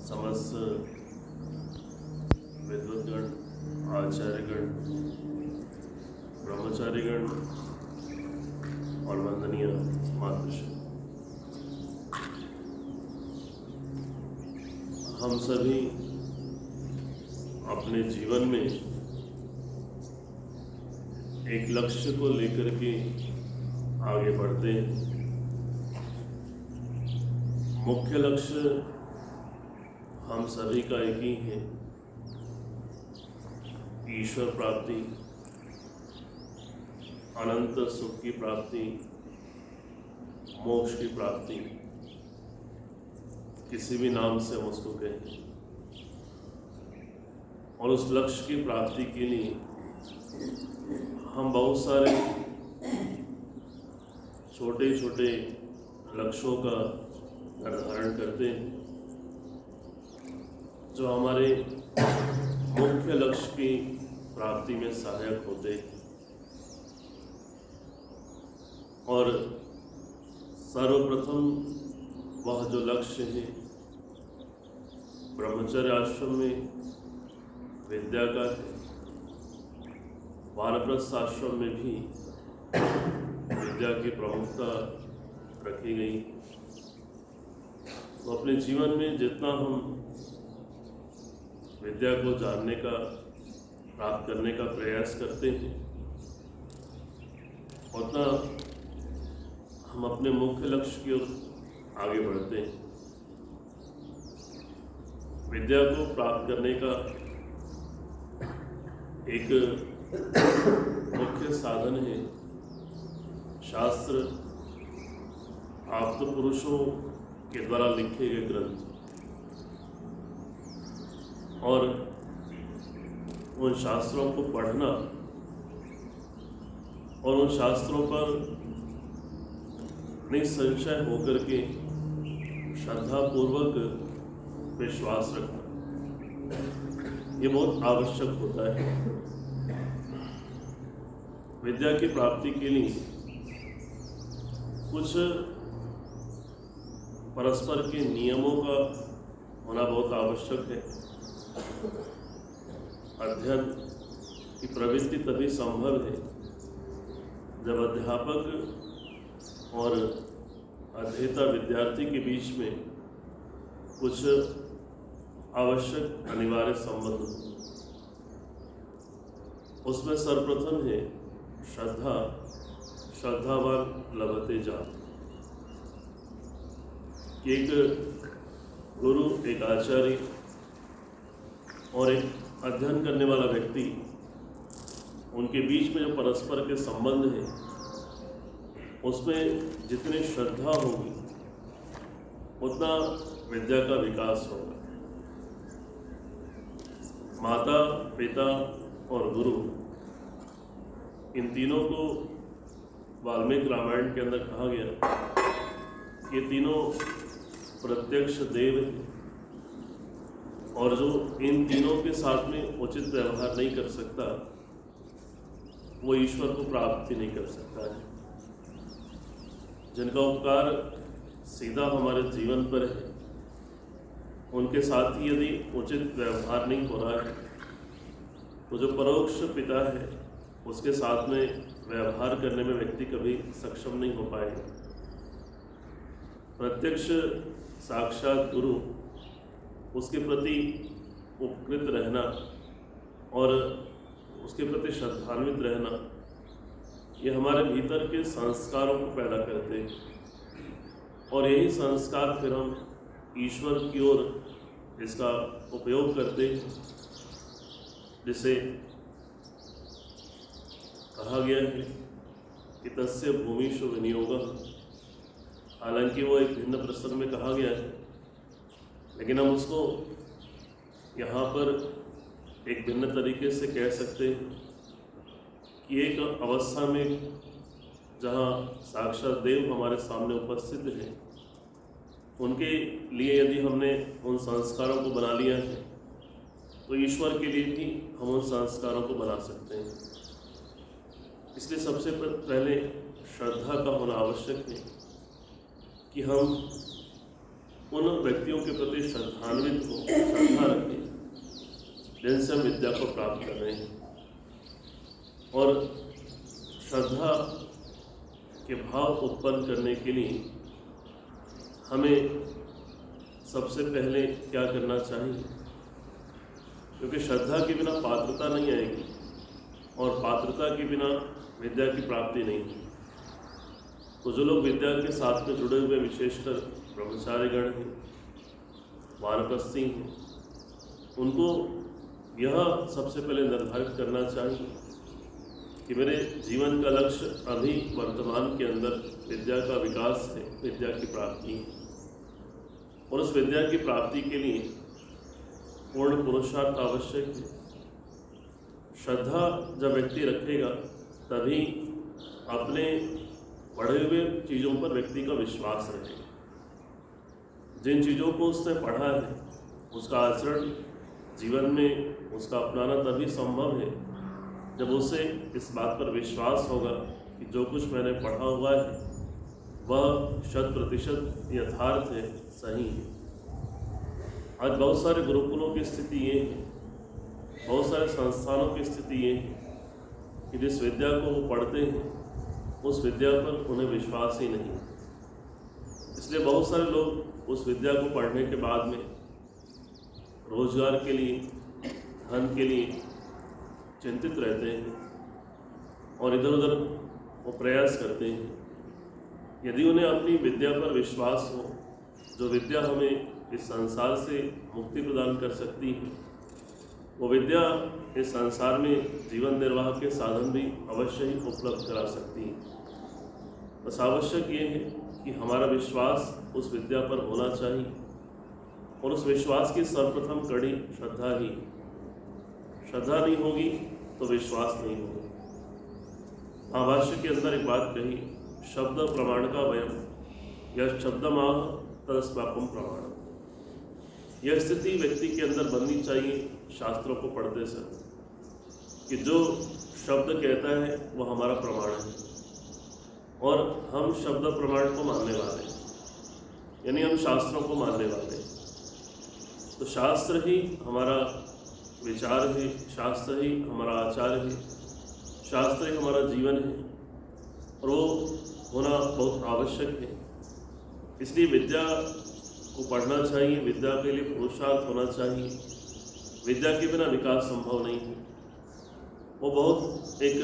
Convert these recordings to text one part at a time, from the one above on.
समस्त विद्वद्गण, आचार्यगण, ब्रह्मचारीगण और वंदनीय मातृश्री, हम सभी अपने जीवन में एक लक्ष्य को लेकर के आगे बढ़ते हैं। मुख्य लक्ष्य हम सभी का एक ही है, ईश्वर प्राप्ति, अनंत सुख की प्राप्ति, मोक्ष की प्राप्ति, किसी भी नाम से हम उसको कहें। और उस लक्ष्य की प्राप्ति के लिए हम बहुत सारे छोटे छोटे लक्ष्यों का निर्धारण करते हैं, जो हमारे मुख्य लक्ष्य की प्राप्ति में सहायक होते हैं। और सर्वप्रथम वह जो लक्ष्य है, ब्रह्मचर्य आश्रम में विद्या का है, वानप्रस्थ आश्रम में भी विद्या की प्रमुखता रखी गई। तो अपने जीवन में जितना हम विद्या को जानने का, प्राप्त करने का प्रयास करते हैं, उतना हम अपने मुख्य लक्ष्य की ओर आगे बढ़ते हैं। विद्या को प्राप्त करने का एक मुख्य साधन है शास्त्र, आप्त पुरुषों के द्वारा लिखे गए ग्रंथ, और उन शास्त्रों को पढ़ना और उन शास्त्रों पर निसंशय होकर के श्रद्धापूर्वक विश्वास रखना, ये बहुत आवश्यक होता है। विद्या की प्राप्ति के लिए कुछ परस्पर के नियमों का होना बहुत आवश्यक है। अध्ययन की प्रवृत्ति तभी संभव है जब अध्यापक और अध्येता विद्यार्थी के बीच में कुछ आवश्यक अनिवार्य संबंध हो। उसमें सर्वप्रथम है श्रद्धा, श्रद्धावान लभते जात। एक गुरु, एक आचार्य और एक अध्ययन करने वाला व्यक्ति, उनके बीच में जो परस्पर के संबंध हैं, उसमें जितनी श्रद्धा होगी उतना विद्या का विकास होगा। माता, पिता और गुरु, इन तीनों को वाल्मीकि रामायण के अंदर कहा गया, ये तीनों प्रत्यक्ष देव हैं, और जो इन तीनों के साथ में उचित व्यवहार नहीं कर सकता, वो ईश्वर को प्राप्ति नहीं कर सकता है। जिनका उपकार सीधा हमारे जीवन पर है, उनके साथ ही यदि उचित व्यवहार नहीं हो रहा है, तो जो परोक्ष पिता है, उसके साथ में व्यवहार करने में व्यक्ति कभी सक्षम नहीं हो पाएगा। प्रत्यक्ष साक्षात गुरु, उसके प्रति उपकृत रहना और उसके प्रति श्रद्धान्वित रहना, ये हमारे भीतर के संस्कारों को पैदा करते हैं, और यही संस्कार फिर हम ईश्वर की ओर इसका उपयोग करते हैं। जिसे कहा गया है कि तस्य भूमिषु विनियोगः, हालांकि वो एक भिन्न प्रसंग में कहा गया है, लेकिन हम उसको यहाँ पर एक भिन्न तरीके से कह सकते हैं कि एक अवस्था में जहाँ साक्षात देव हमारे सामने उपस्थित हैं, उनके लिए यदि हमने उन संस्कारों को बना लिया है, तो ईश्वर के लिए भी हम उन संस्कारों को बना सकते हैं। इसलिए सबसे पहले श्रद्धा का होना आवश्यक है कि हम उन व्यक्तियों के प्रति श्रद्धान्वित हो, श्रद्धा रखें जिनसे हम विद्या को प्राप्त कर रहे हैं। और श्रद्धा के भाव उत्पन्न करने के लिए हमें सबसे पहले क्या करना चाहिए, क्योंकि श्रद्धा के बिना पात्रता नहीं आएगी और पात्रता के बिना विद्या की प्राप्ति नहीं है। तो जो लोग विद्या के साथ में जुड़े हुए, विशेषकर ब्रह्मचारीगण हैं, वानप्रस्थी हैं, उनको यह सबसे पहले निर्धारित करना चाहिए कि मेरे जीवन का लक्ष्य अभी वर्तमान के अंदर विद्या का विकास है, विद्या की प्राप्ति है। और उस विद्या की प्राप्ति के लिए पूर्ण पुरुषार्थ आवश्यक है। श्रद्धा जब व्यक्ति रखेगा तभी अपने पढ़े हुए चीज़ों पर व्यक्ति का विश्वास रहेगा। जिन चीज़ों को उसने पढ़ा है उसका आचरण जीवन में उसका अपनाना तभी संभव है जब उसे इस बात पर विश्वास होगा कि जो कुछ मैंने पढ़ा हुआ है वह 100% यथार्थ है, सही है। आज बहुत सारे गुरुकुलों की स्थिति ये है, बहुत सारे संस्थानों की स्थिति ये है कि जिस विद्या को वो पढ़ते हैं उस विद्या पर उन्हें विश्वास ही नहीं। इसलिए बहुत सारे लोग उस विद्या को पढ़ने के बाद में रोजगार के लिए, धन के लिए चिंतित रहते हैं और इधर उधर वो प्रयास करते हैं। यदि उन्हें अपनी विद्या पर विश्वास हो, जो विद्या हमें इस संसार से मुक्ति प्रदान कर सकती है, वो विद्या इस संसार में जीवन निर्वाह के साधन भी अवश्य ही उपलब्ध करा सकती है। बस आवश्यक ये है कि हमारा विश्वास उस विद्या पर होना चाहिए और उस विश्वास की सर्वप्रथम कड़ी श्रद्धा ही। श्रद्धा नहीं होगी तो विश्वास नहीं होगा। महाभाष्य के अंदर एक बात कही, शब्द प्रमाण का वयम यह शब्दमाह तदस्माकं प्रमाण। यह स्थिति व्यक्ति के अंदर बननी चाहिए शास्त्रों को पढ़ते समय कि जो शब्द कहता है वह हमारा प्रमाण है और हम शब्द प्रमाण को मानने वाले हैं, यानी हम शास्त्रों को मानने वाले हैं। तो शास्त्र ही हमारा विचार है, शास्त्र ही हमारा आचार है, शास्त्र ही हमारा जीवन है और वो होना बहुत आवश्यक है। इसलिए विद्या को पढ़ना चाहिए, विद्या के लिए पुरुषार्थ होना चाहिए। विद्या के बिना विकास संभव नहीं है। वो बहुत एक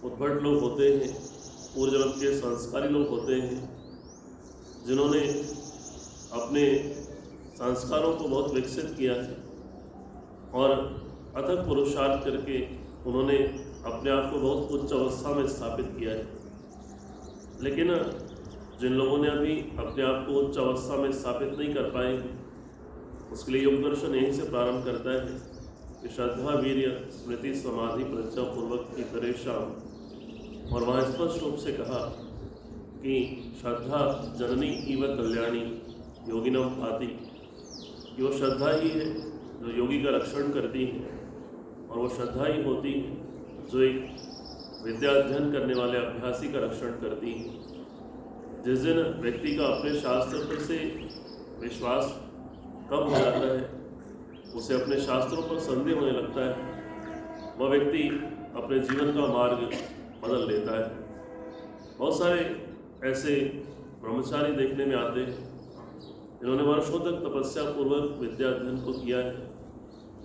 उद्भट लोग होते हैं, पूर्व जन्म के संस्कारी लोग होते हैं, जिन्होंने अपने संस्कारों को बहुत विकसित किया है और अथक पुरुषार्थ करके उन्होंने अपने आप को बहुत उच्च अवस्था में स्थापित किया है। लेकिन जिन लोगों ने अभी अपने आप को उच्च अवस्था में स्थापित नहीं कर पाए, उसके लिए योग दर्शन यहीं से प्रारंभ करता है कि श्रद्धा वीर्य स्मृति समाधि प्रज्ञा पूर्वक की परेशान। और वहाँ स्पष्ट रूप से कहा कि श्रद्धा जननी इव कल्याणी योगिनम पाति, कि वो श्रद्धा ही है जो योगी का रक्षण करती है और वो श्रद्धा ही होती है जो एक विद्या अध्ययन करने वाले अभ्यासी का रक्षण करती है। जिस दिन व्यक्ति का अपने शास्त्र पर से विश्वास कम हो जाता है, उसे अपने शास्त्रों पर संदेह होने लगता है, वह व्यक्ति अपने जीवन का मार्ग बदल लेता है। बहुत सारे ऐसे ब्रह्मचारी देखने में आते हैं जिन्होंने वर्षों तक तपस्या पूर्वक विद्या अध्ययन को किया है,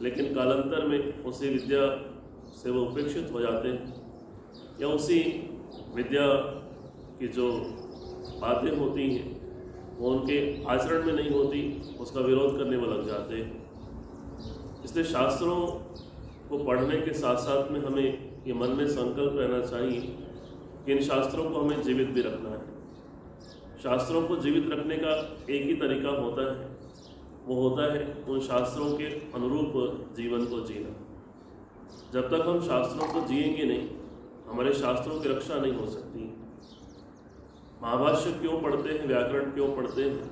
लेकिन कालांतर में उसी विद्या से वो उपेक्षित हो जाते हैं या उसी विद्या की जो बातें होती हैं वो उनके आचरण में नहीं होती, उसका विरोध करने में लग जाते हैं। इसलिए शास्त्रों को पढ़ने के साथ साथ में हमें ये मन में संकल्प रहना चाहिए कि इन शास्त्रों को हमें जीवित भी रखना है। शास्त्रों को जीवित रखने का एक ही तरीका होता है, वो होता है उन शास्त्रों के अनुरूप जीवन को जीना। जब तक हम शास्त्रों को जिएंगे नहीं, हमारे शास्त्रों की रक्षा नहीं हो सकती। महाभाष्य क्यों पढ़ते हैं, व्याकरण क्यों पढ़ते हैं,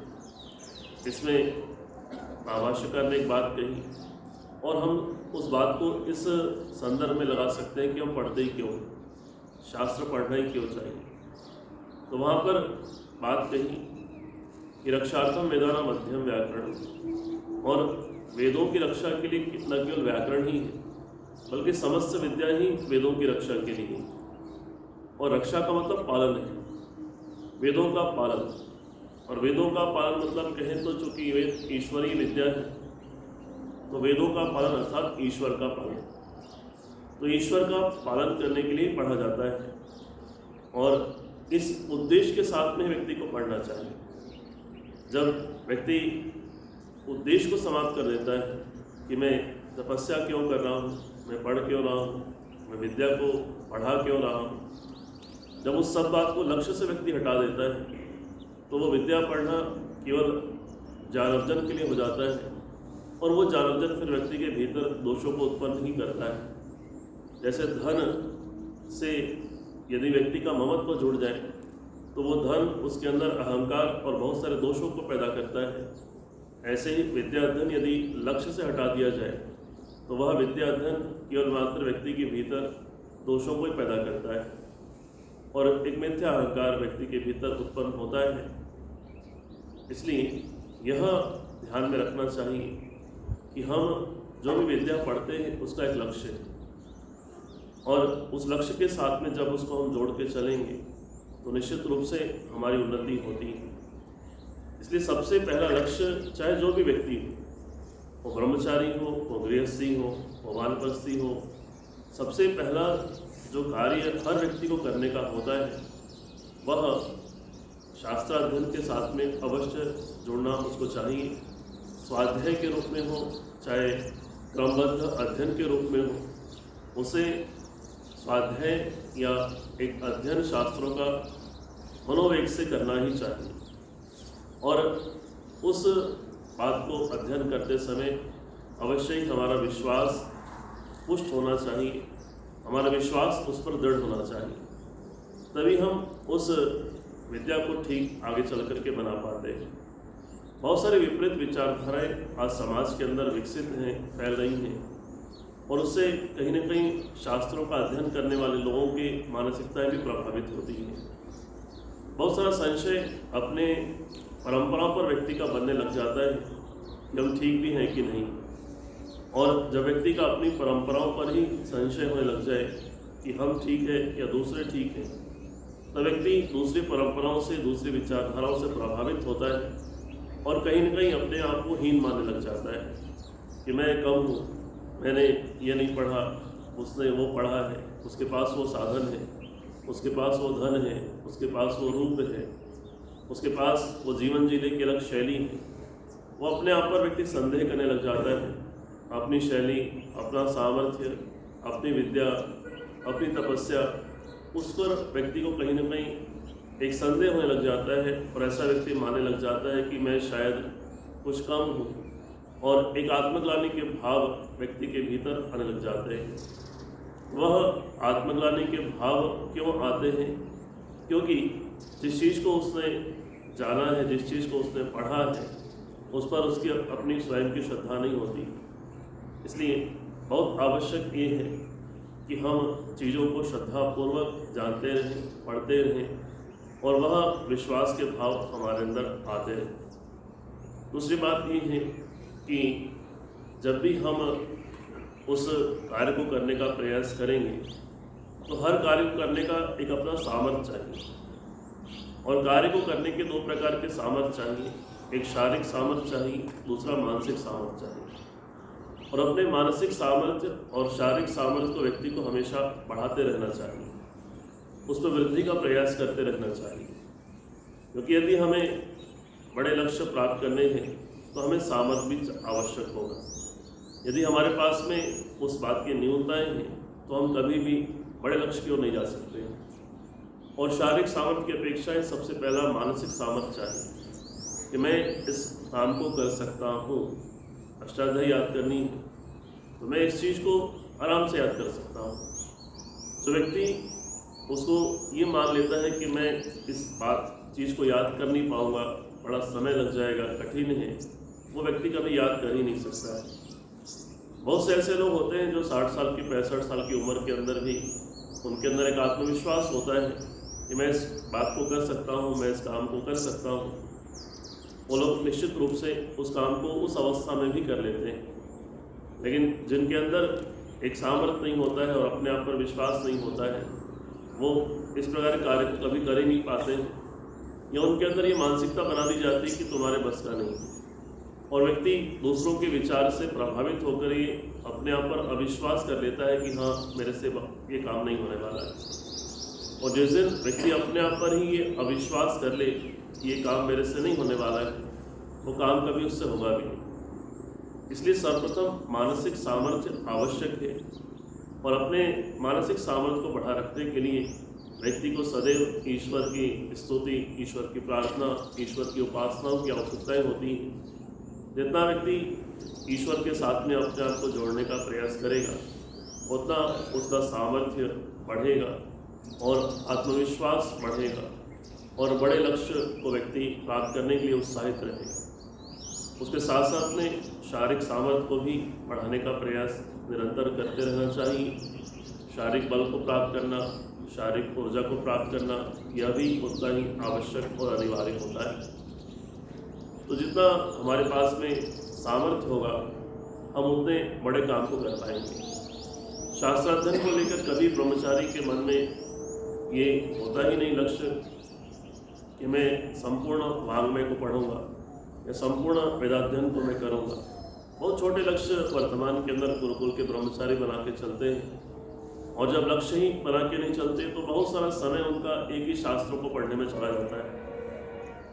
इसमें महाभाष्यकार ने एक बात कही और हम उस बात को इस संदर्भ में लगा सकते हैं कि हम पढ़ते ही क्यों, शास्त्र पढ़ना ही क्यों चाहिए। तो वहाँ पर बात कही कि रक्षार्थम वेदानाम अध्ययन व्याकरण, और वेदों की रक्षा के लिए न केवल व्याकरण ही है बल्कि समस्त विद्या ही वेदों की रक्षा के लिए है। और रक्षा का मतलब पालन है, वेदों का पालन। और वेदों का पालन मतलब कहें तो चूंकि वेद ईश्वरीय विद्या है, तो वेदों का पालन अर्थात ईश्वर का पालन। तो ईश्वर का पालन करने के लिए पढ़ा जाता है, और इस उद्देश्य के साथ में व्यक्ति को पढ़ना चाहिए। जब व्यक्ति उद्देश्य को समाप्त कर देता है कि मैं तपस्या क्यों कर रहा हूँ, मैं पढ़ क्यों रहा हूँ, मैं विद्या को पढ़ा क्यों रहा हूँ, जब उस सब बात को लक्ष्य से व्यक्ति हटा देता है तो वो विद्या पढ़ना केवल ज्ञान अर्जन के लिए हो जाता है, और वो ज्ञान अर्जन फिर व्यक्ति के भीतर दोषों को उत्पन्न ही करता है। जैसे धन से यदि व्यक्ति का ममत्व जुड़ जाए तो वो धन उसके अंदर अहंकार और बहुत सारे दोषों को पैदा करता है। ऐसे ही विद्या अध्ययन यदि लक्ष्य से हटा दिया जाए तो वह विद्या अध्ययन केवल मात्र व्यक्ति के भीतर दोषों को ही पैदा करता है, और एक मिथ्या अहंकार व्यक्ति के भीतर उत्पन्न होता है। इसलिए यह ध्यान में रखना चाहिए कि हम जो भी विद्या पढ़ते हैं उसका एक लक्ष्य है, और उस लक्ष्य के साथ में जब उसको हम जोड़ के चलेंगे तो निश्चित रूप से हमारी उन्नति होती है। इसलिए सबसे पहला लक्ष्य, चाहे जो भी व्यक्ति हो, वो ब्रह्मचारी हो, वो गृहस्थी हो, वो वानप्रस्थी हो, सबसे पहला जो कार्य हर व्यक्ति को करने का होता है वह शास्त्राध्ययन के साथ में अवश्य जुड़ना उसको चाहिए। स्वाध्याय के रूप में हो चाहे क्रमबद्ध अध्ययन के रूप में हो, उसे स्वाध्याय या एक अध्ययन शास्त्रों का मनोवेग से करना ही चाहिए। और उस बात को अध्ययन करते समय अवश्य ही हमारा विश्वास पुष्ट होना चाहिए, हमारा विश्वास उस पर दृढ़ होना चाहिए, तभी हम उस विद्या को ठीक आगे चल करके बना पाते हैं। बहुत सारे विपरीत विचारधाराएं आज समाज के अंदर विकसित हैं, फैल रही हैं, और उससे कहीं न कहीं शास्त्रों का अध्ययन करने वाले लोगों की मानसिकताएं भी प्रभावित होती हैं। बहुत सारा संशय अपने परंपराओं पर व्यक्ति का बनने लग जाता है कि हम ठीक भी हैं कि नहीं, और जब व्यक्ति का अपनी परंपराओं पर ही संशय होने लग जाए कि हम ठीक है या दूसरे ठीक हैं, तब व्यक्ति दूसरी परंपराओं से, दूसरी विचारधाराओं से प्रभावित होता है, और कहीं न कहीं अपने आप को हीन मानने लग जाता है कि मैं कम हूँ, मैंने ये नहीं पढ़ा, उसने वो पढ़ा है, उसके पास वो साधन है, उसके पास वो धन है, उसके पास वो रूप है, उसके पास वो जीवन जीने की अलग शैली है। वो अपने आप पर व्यक्ति संदेह करने लग जाता है, अपनी शैली, अपना सामर्थ्य, अपनी विद्या, अपनी तपस्या, उस पर व्यक्ति को कहीं न कहीं एक संदेह होने लग जाता है, और ऐसा व्यक्ति मानने लग जाता है कि मैं शायद कुछ कम हूँ, और एक आत्मग्लानि के भाव व्यक्ति के भीतर आने लग जाते हैं। वह आत्मग्लानि के भाव क्यों आते हैं? क्योंकि जिस चीज़ को उसने जाना है, जिस चीज़ को उसने पढ़ा है, उस पर उसकी अपनी स्वयं की श्रद्धा नहीं होती। इसलिए बहुत आवश्यक ये है कि हम चीज़ों को श्रद्धापूर्वक जानते रहें, पढ़ते रहें, और वह विश्वास के भाव हमारे अंदर आते हैं। दूसरी बात ये है कि जब भी हम उस कार्य को करने का प्रयास करेंगे तो हर कार्य को करने का एक अपना सामर्थ्य चाहिए, और कार्य को करने के दो प्रकार के सामर्थ्य चाहिए, एक शारीरिक सामर्थ्य चाहिए, दूसरा मानसिक सामर्थ्य चाहिए। और अपने मानसिक सामर्थ्य और शारीरिक सामर्थ्य को व्यक्ति को हमेशा बढ़ाते रहना चाहिए, उस पर वृद्धि का प्रयास करते रहना चाहिए, क्योंकि यदि हमें बड़े लक्ष्य प्राप्त करने हैं तो हमें सामर्थ्य भी आवश्यक होगा। यदि हमारे पास में उस बात की न्यूनताएं हैं तो हम कभी भी बड़े लक्ष्य की ओर नहीं जा सकते। और शारीरिक सामर्थ्य की अपेक्षा सबसे पहला मानसिक सामर्थ्य चाहिए कि मैं इस काम को कर सकता हूँ। अष्टाध्यायी याद करनी है तो मैं इस चीज़ को आराम से याद कर सकता हूँ। जो व्यक्ति उसको ये मान लेता है कि मैं इस चीज़ को याद कर नहीं पाऊँगा, बड़ा समय लग जाएगा, कठिन है, वो व्यक्ति कभी याद कर ही नहीं सकता है। बहुत से ऐसे लोग होते हैं जो 60 साल की 65 साल की उम्र के अंदर भी उनके अंदर एक आत्मविश्वास होता है कि मैं इस बात को कर सकता हूँ, मैं इस काम को कर सकता हूँ, वो लोग निश्चित रूप से उस काम को उस अवस्था में भी कर लेते हैं। लेकिन जिनके अंदर एक सामर्थ्य नहीं होता है और अपने आप पर विश्वास नहीं होता है, वो इस प्रकार के कार्य को कभी कर ही नहीं पाते हैं, या उनके अंदर ये मानसिकता बना दी जाती है कि तुम्हारे बस का नहीं, और व्यक्ति दूसरों के विचार से प्रभावित होकर ये अपने आप पर अविश्वास कर लेता है कि हाँ, मेरे से ये काम नहीं होने वाला है। और जिस दिन व्यक्ति अपने आप पर ही ये अविश्वास कर ले कि ये काम मेरे से नहीं होने वाला है, वो काम कभी उससे होगा भी नहीं। इसलिए सर्वप्रथम मानसिक सामर्थ्य आवश्यक है, और अपने मानसिक सामर्थ्य को बढ़ा रखने के लिए व्यक्ति को सदैव ईश्वर की स्तुति, ईश्वर की प्रार्थना, ईश्वर की उपासनाओं की आवश्यकताएँ होती हैं। जितना व्यक्ति ईश्वर के साथ में अपने आप को जोड़ने का प्रयास करेगा, उतना उसका सामर्थ्य बढ़ेगा और आत्मविश्वास बढ़ेगा, और बड़े लक्ष्य को व्यक्ति प्राप्त करने के लिए उत्साहित रहेगा। उसके साथ साथ में शारीरिक सामर्थ्य को भी बढ़ाने का प्रयास निरंतर करते रहना चाहिए। शारीरिक बल को प्राप्त करना, शारीरिक ऊर्जा को प्राप्त करना, यह भी उतना ही आवश्यक और अनिवार्य होता है। तो जितना हमारे पास में सामर्थ्य होगा, हम उतने बड़े काम को कर पाएंगे। शास्त्राध्ययन को लेकर कभी ब्रह्मचारी के मन में ये होता ही नहीं लक्ष्य कि मैं संपूर्ण वाङ्मय को पढ़ूंगा या संपूर्ण वेदाध्ययन को मैं करूंगा। बहुत छोटे लक्ष्य वर्तमान के अंदर गुरुकुल के ब्रह्मचारी बना के चलते हैं, और जब लक्ष्य ही बना के नहीं चलते तो बहुत सारा समय उनका एक ही शास्त्रों को पढ़ने में चला जाता है।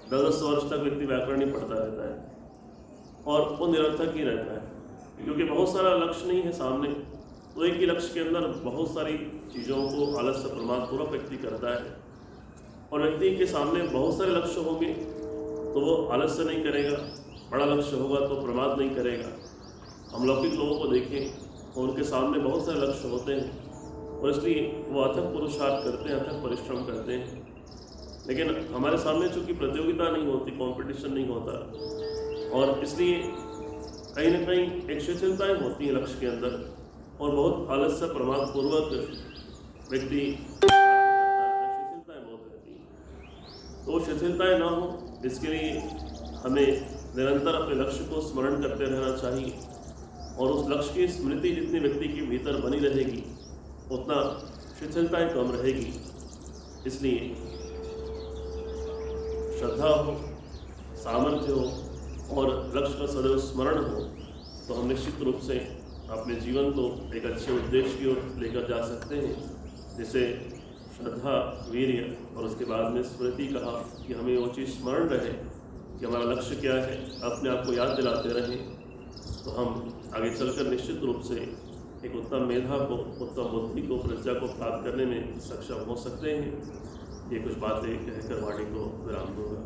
10 वर्ष तक व्यक्ति व्याकरण ही पढ़ता रहता है और वो निरर्थक ही रहता है, क्योंकि बहुत सारा लक्ष्य नहीं है सामने। तो एक ही लक्ष्य के अंदर बहुत सारी चीज़ों को आलस्य प्रमादपूर्वक व्यक्ति करता है, और व्यक्ति के सामने बहुत सारे लक्ष्य होंगे तो वो आलस्य नहीं करेगा, बड़ा लक्ष्य होगा तो प्रमाद नहीं करेगा। हम लौकिक लोगों को देखें तो उनके सामने बहुत सारे लक्ष्य होते हैं, और इसलिए वो अथक पुरुषार्थ करते हैं, अथक परिश्रम करते हैं। लेकिन हमारे सामने चूँकि प्रतियोगिता नहीं होती, कंपटीशन नहीं होता, और इसलिए कहीं ना कहीं एक शिथिलताएँ होती हैं लक्ष्य के अंदर, और बहुत आलस्य प्रमादपूर्वक व्यक्ति शिथिलताएँ बहुत रहती हैं। तो शिथिलताएँ ना हो, इसके लिए हमें निरंतर अपने लक्ष्य को स्मरण करते रहना चाहिए, और उस लक्ष्य की स्मृति जितनी व्यक्ति के भीतर बनी रहेगी, उतना शिथिलताएँ कम रहेगी। इसलिए श्रद्धा हो, सामर्थ्य हो और लक्ष्य का सदैव स्मरण हो, तो हम निश्चित रूप से अपने जीवन को एक अच्छे उद्देश्य की ओर लेकर जा सकते हैं, जिसे श्रद्धा, वीर्य और उसके बाद में स्मृति कहा कि हमें वो चीज़ स्मरण रहे कि हमारा लक्ष्य क्या है, अपने आप को याद दिलाते रहें, तो हम आगे चलकर निश्चित रूप से एक उत्तम मेधा को, उत्तम बुद्धि को, प्रज्ञा को प्राप्त करने में सक्षम हो सकते हैं। ये कुछ बातें कहकर वाणी को विराम दूंगा।